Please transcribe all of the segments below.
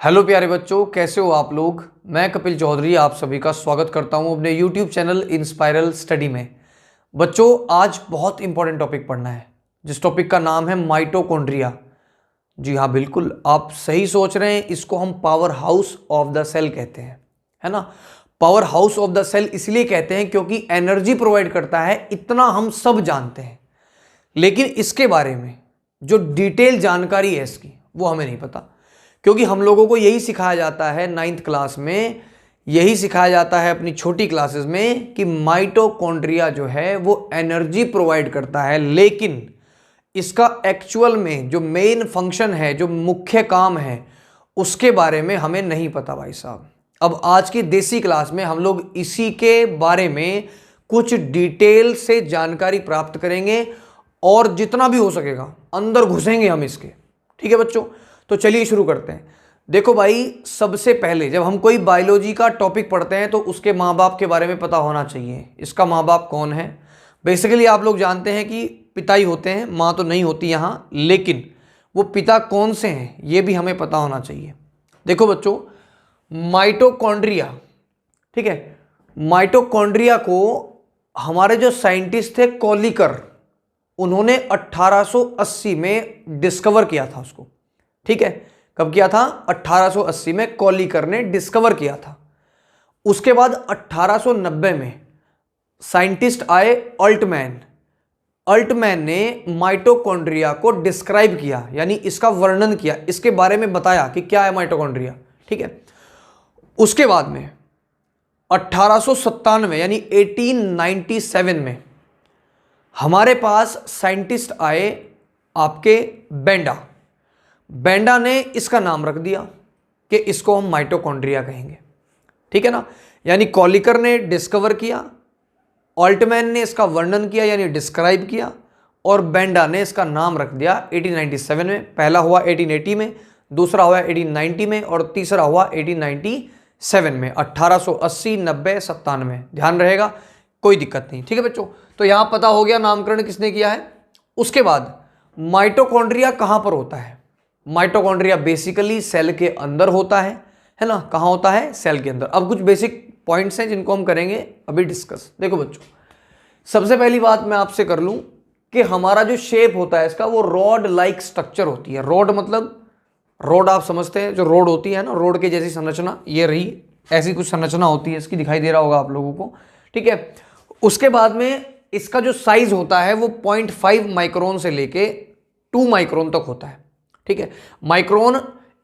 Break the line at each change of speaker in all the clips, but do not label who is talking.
Hello प्यारे बच्चों, कैसे हो आप लोग। मैं कपिल चौधरी आप सभी का स्वागत करता हूं अपने यूट्यूब चैनल इंस्पायरल स्टडी में। बच्चों, आज बहुत इंपॉर्टेंट टॉपिक पढ़ना है जिस टॉपिक का नाम है माइटोकॉन्ड्रिया। जी हाँ, बिल्कुल आप सही सोच रहे हैं। इसको हम power house of the cell कहते हैं, है ना। Power house of the cell इसलिए कहते हैं क्योंकि एनर्जी प्रोवाइड करता है, इतना हम सब जानते हैं। लेकिन इसके बारे में जो डिटेल जानकारी है इसकी, वो हमें नहीं पता, क्योंकि हम लोगों को यही सिखाया जाता है 9th क्लास में, यही सिखाया जाता है अपनी छोटी क्लासेस में कि माइटोकॉन्ड्रिया जो है वो एनर्जी प्रोवाइड करता है। लेकिन इसका एक्चुअल में जो मेन फंक्शन है, जो मुख्य काम है, उसके बारे में हमें नहीं पता भाई साहब। अब आज की देसी क्लास में हम लोग इसी के बारे में कुछ डिटेल से जानकारी प्राप्त करेंगे और जितना भी हो सकेगा अंदर घुसेंगे हम इसके। ठीक है बच्चों, तो चलिए शुरू करते हैं। देखो भाई, सबसे पहले जब हम कोई बायोलॉजी का टॉपिक पढ़ते हैं तो उसके माँ बाप के बारे में पता होना चाहिए। इसका माँ बाप कौन है। बेसिकली आप लोग जानते हैं कि पिता ही होते हैं, माँ तो नहीं होती यहाँ, लेकिन वो पिता कौन से हैं ये भी हमें पता होना चाहिए। देखो बच्चों, माइटोकॉन्ड्रिया, ठीक है, माइटोकॉन्ड्रिया को हमारे जो साइंटिस्ट थे कॉलिकर, उन्होंने 1880 में डिस्कवर किया था उसको। ठीक है, कब किया था? 1880 में कॉलिकर ने डिस्कवर किया था। उसके बाद 1890 में साइंटिस्ट आए अल्टमैन। अल्टमैन ने माइटोकॉन्ड्रिया को डिस्क्राइब किया, यानी इसका वर्णन किया, इसके बारे में बताया कि क्या है माइटोकॉन्ड्रिया। ठीक है, उसके बाद में 1897 यानी 1897 में हमारे पास साइंटिस्ट आए आपके बेंडा। बेंडा ने इसका नाम रख दिया कि इसको हम माइटोकॉन्ड्रिया कहेंगे। ठीक है ना, यानी कॉलिकर ने डिस्कवर किया, ऑल्टमैन ने इसका वर्णन किया यानी डिस्क्राइब किया, और बेंडा ने इसका नाम रख दिया 1897 में। पहला हुआ 1880 में, दूसरा हुआ 1890 में, और तीसरा हुआ 1897 में। 1880, 90, 97, ध्यान रहेगा, कोई दिक्कत नहीं। ठीक है बच्चों, तो यहां पता हो गया नामकरण किसने किया है। उसके बाद माइटोकॉन्ड्रिया कहां पर होता है? माइटोकॉन्ड्रिया बेसिकली सेल के अंदर होता है ना। कहां होता है? सेल के अंदर। अब कुछ बेसिक पॉइंट्स हैं जिनको हम करेंगे अभी डिस्कस। देखो बच्चों, सबसे पहली बात मैं आपसे कर लूं कि हमारा जो शेप होता है इसका, वो रॉड लाइक स्ट्रक्चर होती है। रॉड मतलब रोड आप समझते हैं, जो रोड होती है ना, रोड के जैसी संरचना, ये रही, ऐसी कुछ संरचना होती है इसकी, दिखाई दे रहा होगा आप लोगों को। ठीक है, उसके बाद में इसका जो साइज होता है वो 0.5 माइक्रोन से लेके 2 माइक्रोन तक होता है। ठीक है, माइक्रोन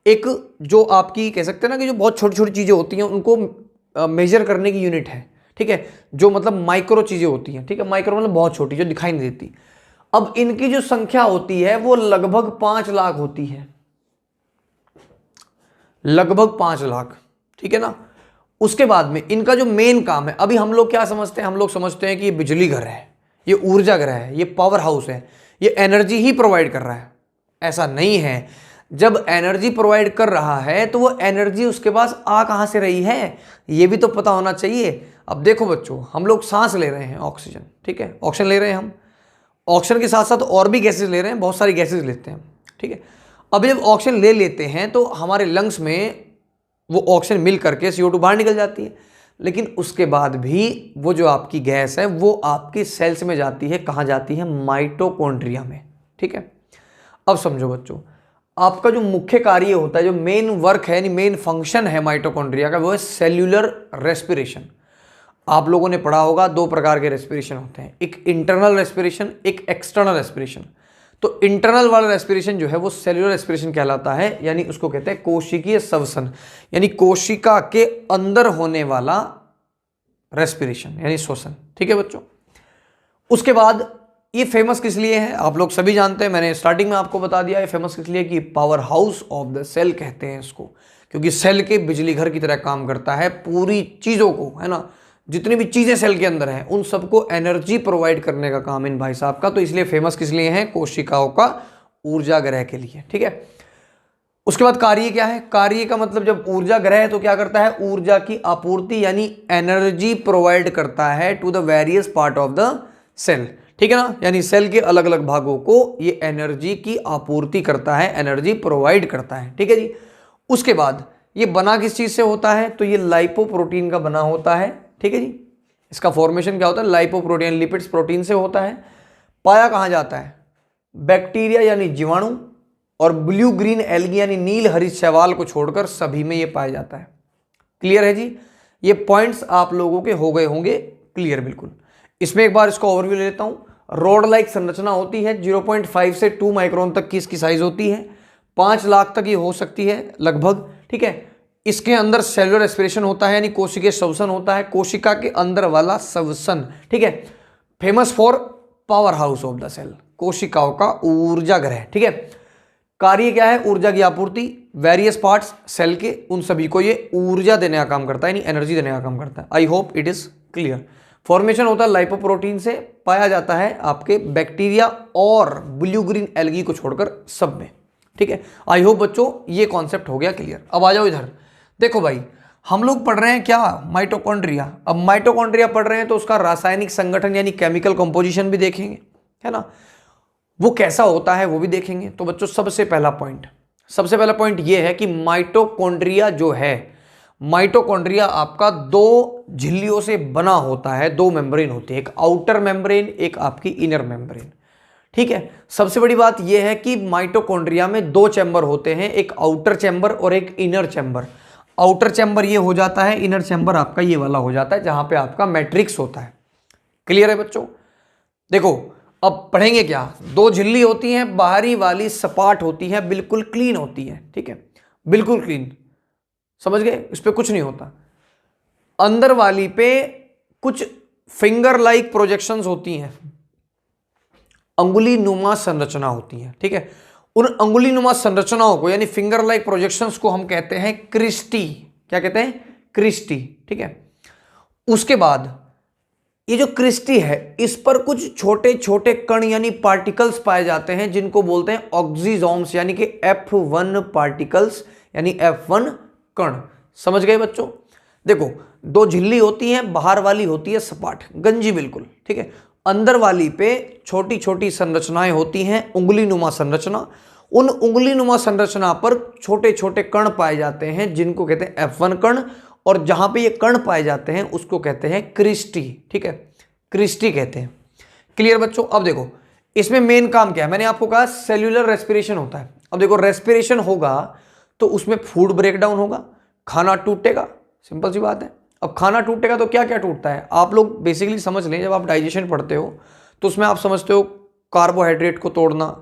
एक जो आपकी कह सकते हैं ना कि जो बहुत छोटी छोटी चीजें होती हैं उनको मेजर करने की यूनिट है। ठीक है, जो मतलब माइक्रो चीजें होती हैं। ठीक है, माइक्रो मतलब बहुत छोटी, जो दिखाई नहीं देती। अब इनकी जो संख्या होती है वो लगभग 5 लाख होती है, लगभग 5 लाख। ठीक है ना, उसके बाद में इनका जो मेन काम है, अभी हम लोग क्या समझते हैं? हम लोग समझते हैं कि ये बिजली घर है, ये ऊर्जा घर है, ये पावर हाउस है, ये एनर्जी ही प्रोवाइड कर रहा है। ऐसा नहीं है। जब एनर्जी प्रोवाइड कर रहा है तो वो एनर्जी उसके पास आ कहां से रही है, ये भी तो पता होना चाहिए। अब देखो बच्चों, हम लोग सांस ले रहे हैं, ऑक्सीजन, ठीक है, ऑक्सीजन ले रहे हैं हम। ऑक्सीजन के साथ साथ और भी गैसेज ले रहे हैं, बहुत सारी गैसेज लेते हैं। ठीक है, अब जब ऑक्सीजन ले लेते हैं तो हमारे लंग्स में वो ऑक्सीजन मिल करके CO2 बाहर निकल जाती है। लेकिन उसके बाद भी वो जो आपकी गैस है वो आपकी सेल्स में जाती है। कहाँ जाती है? माइटोकॉन्ड्रिया में। ठीक है, अब समझो बच्चों, आपका जो मुख्य कार्य होता है, जो मेन वर्क है यानी मेन फंक्शन है माइटोकॉन्ड्रिया का, वो है सेल्यूलर रेस्पिरेशन। आप लोगों ने पढ़ा होगा 2 प्रकार के रेस्पिरेशन होते हैं, एक इंटरनल रेस्पिरेशन, एक एक्सटर्नल रेस्पिरेशन। तो इंटरनल वाला रेस्पिरेशन जो है वो सेल्यूलर रेस्पिरेशन कहलाता है, यानी उसको कहते हैं कोशिकीय श्वसन, यानी कोशिका के अंदर होने वाला रेस्पिरेशन यानी श्वसन। ठीक है बच्चों, उसके बाद ये फेमस किस लिए है? आप लोग सभी जानते हैं, मैंने स्टार्टिंग में आपको बता दिया। ये फेमस किस लिए कि power house of the cell कहते हैं इसको, क्योंकि सेल के बिजली घर की तरह काम करता है। पूरी चीजों को, है ना, जितनी भी चीजें सेल के अंदर हैं उन सबको एनर्जी प्रोवाइड करने का काम इन भाई साहब का। तो इसलिए फेमस किस लिए है? कोशिकाओं का ऊर्जा ग्रह के लिए। ठीक है, उसके बाद कार्य क्या है? कार्य का मतलब जब ऊर्जा ग्रह है तो क्या करता है? ऊर्जा की आपूर्ति यानी एनर्जी प्रोवाइड करता है to the various part of the cell. ठीक है ना, यानी सेल के अलग अलग भागों को ये एनर्जी की आपूर्ति करता है, एनर्जी प्रोवाइड करता है। ठीक है जी, उसके बाद ये बना किस चीज से होता है, तो ये लाइपोप्रोटीन का बना होता है। ठीक है जी, इसका फॉर्मेशन क्या होता है, लाइपोप्रोटीन, लिपिड्स प्रोटीन से होता है। पाया कहां जाता है, बैक्टीरिया यानी जीवाणु और ब्लू ग्रीन एल्गी यानी नील हरित शैवाल को छोड़कर सभी में ये पाया जाता है। क्लियर है जी, ये पॉइंट्स आप लोगों के हो गए होंगे क्लियर बिल्कुल। इसमें एक बार इसको ओवरव्यू ले लेता हूं। रोड लाइक संरचना होती है, 0.5 से 2 माइक्रोन तक की इसकी साइज होती है, 5 लाख तक ये हो सकती है लगभग। ठीक है, इसके अंदर सेलुलर रेस्पिरेशन होता है यानी कोशिकीय श्वसन होता है, कोशिका के अंदर वाला श्वसन। ठीक है, famous for power house of the cell, कोशिकाओं का ऊर्जा ग्रह। ठीक है, कार्य क्या है, ऊर्जा की आपूर्ति, वेरियस पार्ट्स सेल के, उन सभी को ये ऊर्जा देने का काम करता है यानी एनर्जी देने का काम करता है। I hope it is clear. Formation होता है लाइपोप्रोटीन से, पाया जाता है आपके बैक्टीरिया और ब्लू ग्रीन एल्गी को छोड़कर सब में। ठीक है, आई होप बच्चों ये कॉन्सेप्ट हो गया क्लियर। अब आ जाओ इधर, देखो भाई हम लोग पढ़ रहे हैं क्या, माइटोकॉन्ड्रिया। अब माइटोकॉन्ड्रिया पढ़ रहे हैं तो उसका रासायनिक संगठन यानी केमिकल कंपोजिशन भी देखेंगे, है ना, वो कैसा होता है वो भी देखेंगे। तो बच्चों सबसे पहला पॉइंट ये है कि माइटोकॉन्ड्रिया जो है, माइटोकॉन्ड्रिया आपका 2 झिल्लियों से बना होता है, 2 मेम्ब्रेन होती है, एक आउटर मेम्ब्रेन, एक आपकी इनर मेम्ब्रेन। ठीक है, सबसे बड़ी बात यह है कि माइटोकॉन्ड्रिया में 2 चैम्बर होते हैं, एक आउटर चैम्बर और एक इनर चैम्बर। आउटर चैम्बर ये हो जाता है, इनर चैम्बर आपका ये वाला हो जाता है जहां पे आपका मैट्रिक्स होता है। क्लियर है बच्चों, देखो अब पढ़ेंगे क्या, 2 झिल्ली होती हैं, बाहरी वाली सपाट होती है, बिल्कुल क्लीन होती है। ठीक है, बिल्कुल क्लीन, समझ गए, इस पे कुछ नहीं होता। अंदर वाली पे कुछ फिंगर लाइक प्रोजेक्शंस होती हैं, अंगुली नुमा संरचना होती है। ठीक है, उन अंगुली नुमा संरचनाओं को यानी फिंगर लाइक प्रोजेक्शंस को हम कहते हैं क्रिस्टी। क्या कहते हैं, क्रिस्टी। ठीक है, उसके बाद ये जो क्रिस्टी है इस पर कुछ छोटे छोटे कण यानी पार्टिकल्स पाए जाते हैं जिनको बोलते हैं ऑक्सीजोम्स यानी कि F1 पार्टिकल्स यानी F1 कण। समझ गए बच्चों, देखो 2 झिल्ली होती हैं, बाहर वाली होती है सपाट गंजी बिल्कुल। ठीक है, अंदर वाली पे छोटी छोटी संरचनाएं होती हैं, उंगली नुमा संरचना। उन उंगली नुमा संरचना पर छोटे छोटे कण पाए जाते हैं जिनको कहते हैं F1 कण, और जहां पे ये कण पाए जाते हैं उसको कहते हैं क्रिस्टी। ठीक है, क्रिस्टी कहते हैं। क्लियर बच्चों, अब देखो इसमें मेन काम क्या है, मैंने आपको कहा सेल्यूलर रेस्पिरेशन होता है। अब देखो रेस्पिरेशन होगा तो उसमें फूड ब्रेकडाउन होगा, खाना टूटेगा, सिंपल सी बात है। अब खाना टूटेगा तो क्या क्या टूटता है, आप लोग बेसिकली समझ लें, जब आप डाइजेशन पढ़ते हो तो उसमें आप समझते हो कार्बोहाइड्रेट को तोड़ना,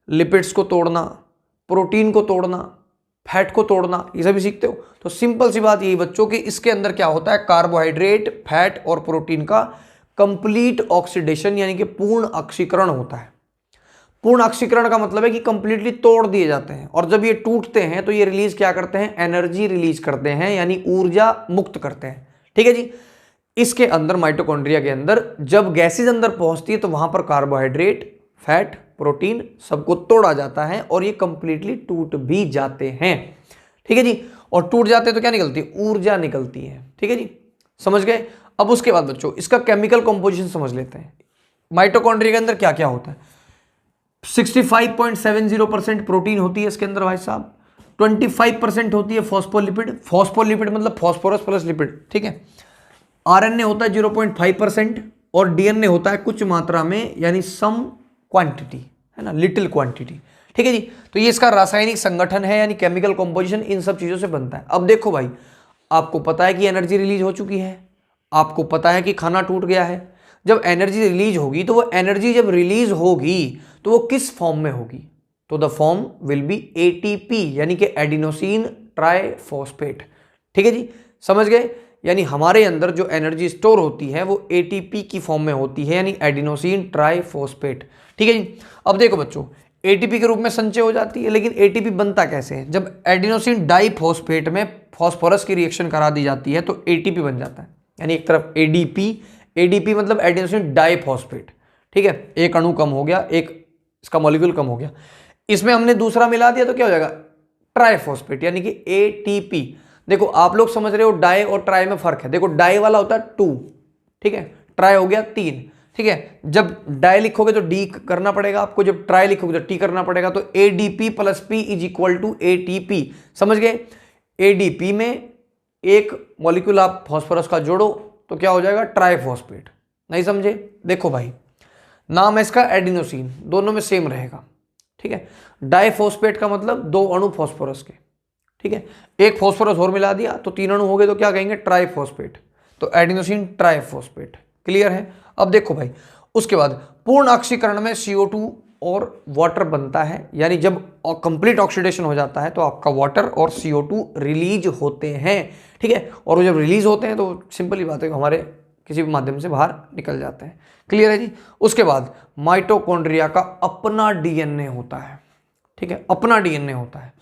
लिपिड्स को तोड़ना, प्रोटीन को तोड़ना, फैट को तोड़ना, ये सभी सीखते हो। तो सिंपल सी बात यही बच्चों कि इसके अंदर क्या होता है, कार्बोहाइड्रेट, फैट और प्रोटीन का कंप्लीट ऑक्सीडेशन यानी कि पूर्ण ऑक्सीकरण होता है। पूर्ण ऑक्सीकरण का मतलब है कि कंप्लीटली तोड़ दिए जाते हैं, और जब ये टूटते हैं तो ये रिलीज क्या करते हैं, एनर्जी रिलीज करते हैं यानी ऊर्जा मुक्त करते हैं। ठीक है जी, इसके अंदर माइटोकॉन्ड्रिया के अंदर जब गैसेज अंदर पहुंचती है तो वहां पर कार्बोहाइड्रेट, फैट, प्रोटीन सबको तोड़ा जाता है और ये कंप्लीटली टूट भी जाते हैं। ठीक है जी, और टूट जाते हैं तो क्या निकलती है, ऊर्जा निकलती है। ठीक है जी, समझ गए। अब उसके बाद बच्चों इसका केमिकल कंपोजिशन समझ लेते हैं। माइटोकॉन्ड्रिया के अंदर क्या क्या होता है, 65.70% प्रोटीन होती है इसके अंदर भाई साहब, 25% होती है फॉस्फोलिपिड, फॉस्फोलिपिड मतलब फॉस्फोरस प्लस लिपिड। ठीक है, आरएनए होता है 0.5% और डीएनए होता है कुछ मात्रा में यानी सम क्वांटिटी, है ना, लिटिल क्वांटिटी। ठीक है जी, तो ये इसका रासायनिक संगठन है यानी केमिकल कंपोजिशन इन सब चीजों से बनता है। अब देखो भाई, आपको पता है कि एनर्जी रिलीज हो चुकी है, आपको पता है कि खाना टूट गया है। जब एनर्जी रिलीज होगी तो वो एनर्जी जब रिलीज होगी तो वो किस फॉर्म में होगी, तो the form will be ATP यानी कि एडिनोसिन ट्राइफॉस्फेट। ठीक है जी, समझ गए, यानी हमारे अंदर जो एनर्जी स्टोर होती है वो एटीपी की फॉर्म में होती है यानी एडिनोसिन ट्राइफॉस्फेट। ठीक है जी, अब देखो बच्चों एटीपी के रूप में संचय हो जाती है, लेकिन एटीपी बनता कैसे है, जब एडिनोसिन डाइफॉस्फेट में फॉस्फोरस की रिएक्शन करा दी जाती है तो एटीपी बन जाता है, यानी एक तरफ एडीपी, एडीपी मतलब एडिनोसिन डाइफॉस्फेट। ठीक है, एक अणु कम हो गया, एक इसका मॉलिक्यूल कम हो गया, इसमें हमने दूसरा मिला दिया तो क्या हो जाएगा, ट्राइफॉस्फेट यानी कि एटीपी। देखो आप लोग समझ रहे हो डाई और ट्राई में फर्क है, देखो डाई वाला होता है 2, ठीक है, ट्राई हो गया 3। ठीक है, जब डाई लिखोगे तो डी करना पड़ेगा आपको, जब ट्राई लिखोगे तो टी करना पड़ेगा। तो ADP plus P is equal to ATP, समझ गए। एडीपी में एक मॉलिक्यूल आप फॉस्फोरस का जोड़ो तो क्या हो जाएगा, ट्राइफॉस्फेट। नहीं समझे, देखो भाई नाम है इसका एडिनोसिन, दोनों में सेम रहेगा, ठीक है। डाइफॉस्फेट का मतलब दो अणु फॉस्फोरस के, ठीक है। एक फॉस्फोरस और मिला दिया तो तीन अणु हो गए तो क्या कहेंगे, ट्राइफॉस्फेट। तो एडिनोसिन ट्राइफॉस्फेट, क्लियर है। अब देखो भाई, उसके बाद पूर्ण ऑक्सीकरण में CO2 और वाटर बनता है, यानी जब कंप्लीट ऑक्सीडेशन हो जाता है तो आपका वाटर और CO2 रिलीज होते हैं, ठीक है। और वो जब रिलीज होते हैं तो सिंपल ही बात है, हमारे किसी भी माध्यम से बाहर निकल जाते हैं, क्लियर है जी। उसके बाद माइटोकॉन्ड्रिया का अपना डीएनए होता है, ठीक है, अपना डीएनए होता है।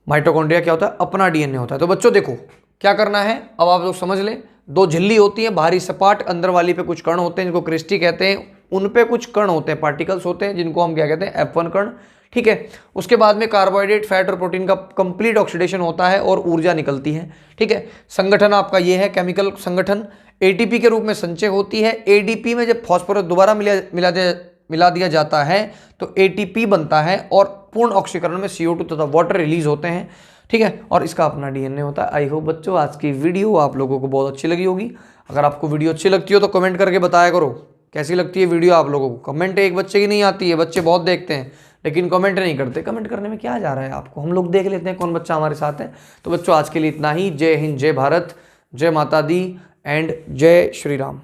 माइटोकॉन्ड्रिया क्या होता है, अपना डीएनए होता है। तो बच्चों देखो क्या करना है, अब आप लोग समझ लें। दो झिल्ली होती है, बाहरी सपाट, अंदर वाली पे कुछ कण होते हैं जिनको क्रिस्टी कहते हैं, उन पे कुछ कण होते हैं, पार्टिकल्स होते हैं जिनको हम क्या कहते हैं, F1 कण, ठीक है। उसके बाद में कार्बोहाइड्रेट, फैट और प्रोटीन का कंप्लीट ऑक्सीडेशन होता है और ऊर्जा निकलती है, ठीक है। संगठन आपका ये है, केमिकल संगठन एटीपी के रूप में संचय होती है। एडीपी में जब फॉस्फोरस दोबारा मिला दिया जाता है तो एटीपी बनता है और पूर्ण ऑक्सीकरण में CO2 तथा वाटर रिलीज होते हैं, ठीक है। और इसका अपना डीएनए होता है। आई होप बच्चों आज की वीडियो आप लोगों को बहुत अच्छी लगी होगी। अगर आपको वीडियो अच्छी लगती हो तो कमेंट करके बताया करो कैसी लगती है वीडियो आप लोगों को। कमेंट एक बच्चे की नहीं आती है, बच्चे बहुत देखते हैं लेकिन कमेंट नहीं करते। कमेंट करने में क्या जा रहा है आपको, हम लोग देख लेते हैं कौन बच्चा हमारे साथ है। तो बच्चों आज के लिए इतना ही। जय हिंद, जय भारत, जय माता दी एंड जय श्री राम।